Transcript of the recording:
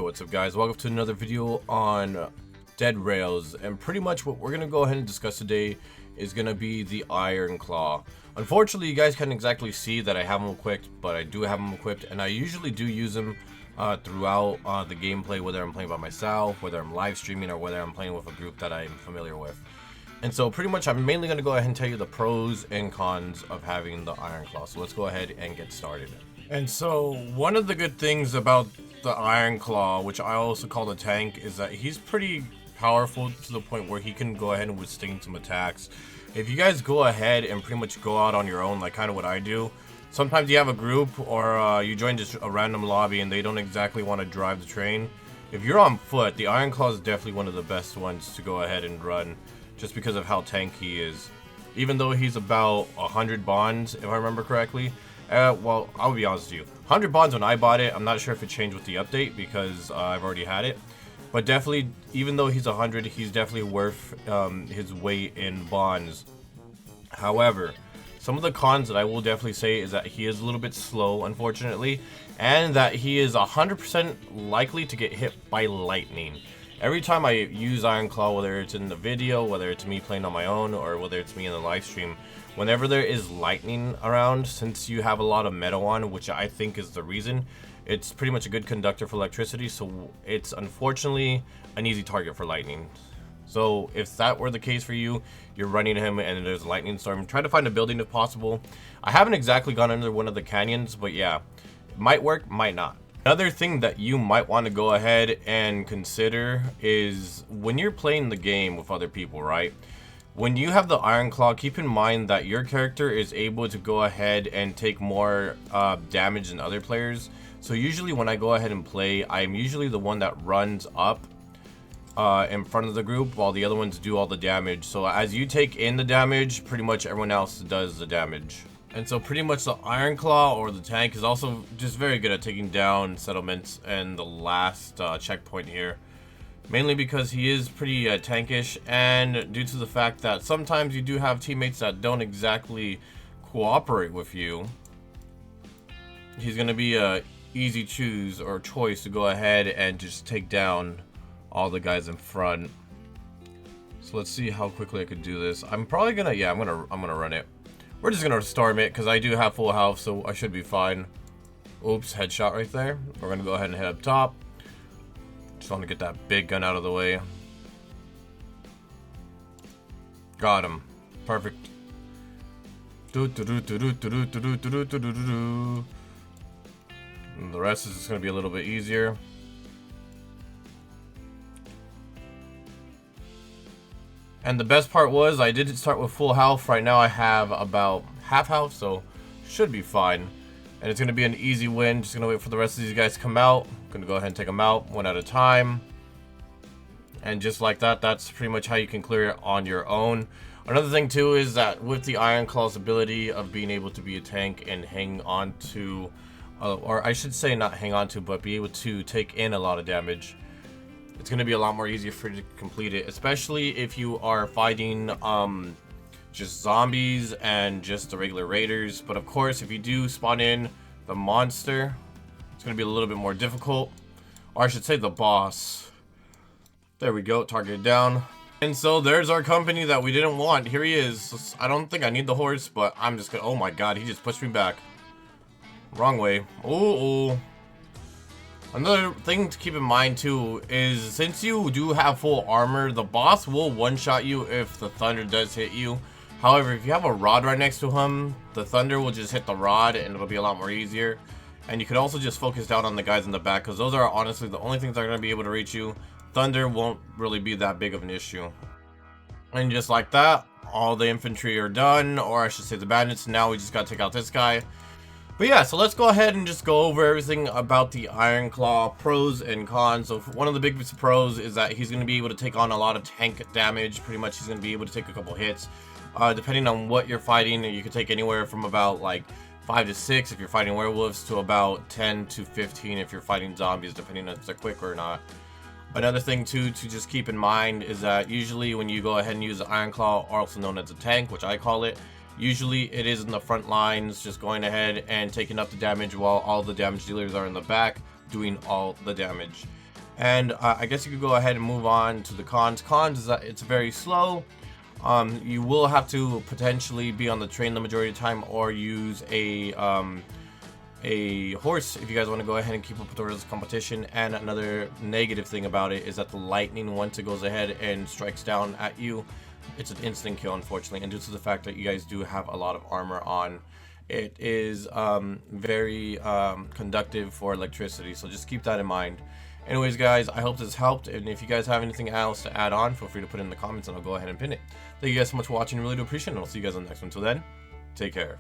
What's up, guys? Welcome to another video on Dead Rails, and pretty much what we're gonna go ahead and discuss today is gonna be the IronClaw. Unfortunately, you guys can't exactly see that I have them equipped, but I do have them equipped, and I usually do use them throughout the gameplay, whether I'm playing by myself, whether I'm live streaming, or whether I'm playing with a group that I'm familiar with. And so pretty much I'm mainly gonna go ahead and tell you the pros and cons of having the IronClaw. So let's go ahead and get started. And so one of the good things about the IronClaw, which I also call the tank, is that he's pretty powerful to the point where he can go ahead and withstand some attacks. If you guys go ahead and pretty much go out on your own, like kind of what I do, sometimes you have a group or you join just a random lobby and they don't exactly want to drive the train. If you're on foot, the IronClaw is definitely one of the best ones to go ahead and run, just because of how tanky he is. Even though he's about 100 bonds, if I remember correctly. Well, I'll be honest with you. 100 bonds when I bought it. I'm not sure if it changed with the update because I've already had it. But definitely, even though he's 100, he's definitely worth his weight in bonds. However, some of the cons that I will definitely say is that he is a little bit slow, unfortunately, and that he is 100% likely to get hit by lightning. Every time I use IronClaw, whether it's in the video, whether it's me playing on my own, or whether it's me in the live stream, whenever there is lightning around, since you have a lot of metal on, which I think is the reason, it's pretty much a good conductor for electricity, so it's unfortunately an easy target for lightning. So if that were the case for you, you're running him and there's a lightning storm, try to find a building if possible. I haven't exactly gone under one of the canyons, but yeah, it might work, might not. Another thing that you might want to go ahead and consider is when you're playing the game with other people, right? When you have the IronClaw, keep in mind that your character is able to go ahead and take more damage than other players. So usually when I go ahead and play, I'm usually the one that runs up in front of the group while the other ones do all the damage. So as you take in the damage, pretty much everyone else does the damage. And so pretty much the IronClaw or the tank is also just very good at taking down settlements and the last checkpoint here. Mainly because he is pretty tankish, and due to the fact that sometimes you do have teammates that don't exactly cooperate with you, he's going to be a easy choose or choice to go ahead and just take down all the guys in front. So let's see how quickly I could do this. I'm probably gonna, yeah, I'm gonna run it. We're just gonna storm it because I do have full health, so I should be fine. Oops, headshot right there. We're gonna go ahead and head up top. Just want to get that big gun out of the way. Got him. Perfect. And the rest is just gonna be a little bit easier. And the best part was I did start with full health. Right now I have about half health, so should be fine. And it's going to be an easy win. Just going to wait for the rest of these guys to come out. Going to go ahead and take them out one at a time. And just like that, that's pretty much how you can clear it on your own. Another thing too is that with the IronClaw's ability of being able to be a tank and hang on to, or I should say not hang on to, but be able to take in a lot of damage, it's going to be a lot more easier for you to complete it, especially if you are fighting just zombies and just the regular raiders. But of course, if you do spawn in the monster, it's going to be a little bit more difficult, or I should say the boss. There we go, targeted down. And so there's our company that we didn't want. Here he is. I don't think I need the horse, but I'm just gonna, oh my god, he just pushed me back. Wrong way. Ooh. Another thing to keep in mind too is since you do have full armor, the boss will one-shot you if the thunder does hit you. However, if you have a rod right next to him, the thunder will just hit the rod and it'll be a lot more easier. And you can also just focus down on the guys in the back, because those are honestly the only things that are going to be able to reach you. Thunder won't really be that big of an issue. And just like that, all the infantry are done, or I should say the bandits. Now we just got to take out this guy. But yeah, so let's go ahead and just go over everything about the IronClaw, pros and cons. So one of the biggest pros is that he's going to be able to take on a lot of tank damage. Pretty much he's going to be able to take a couple hits. Depending on what you're fighting, you can take anywhere from about like 5 to 6 if you're fighting werewolves, to about 10 to 15 if you're fighting zombies, depending on if they're quick or not. Another thing too to just keep in mind is that usually when you go ahead and use the IronClaw, also known as a tank, which I call it, Usually it is in the front lines, just going ahead and taking up the damage while all the damage dealers are in the back doing all the damage. And I guess you could go ahead and move on to the cons. Cons is that it's very slow. You will have to potentially be on the train the majority of the time, or use a horse if you guys want to go ahead and keep up with the competition. And another negative thing about it is that the lightning, once it goes ahead and strikes down at you, it's an instant kill, unfortunately. And due to the fact that you guys do have a lot of armor on, it is very conductive for electricity, so just keep that in mind. Anyways, guys, I hope this helped, and if you guys have anything else to add on, feel free to put it in the comments and I'll go ahead and pin it. Thank you guys so much for watching. I really do appreciate it, and I'll see you guys on the next one. Until then, take care.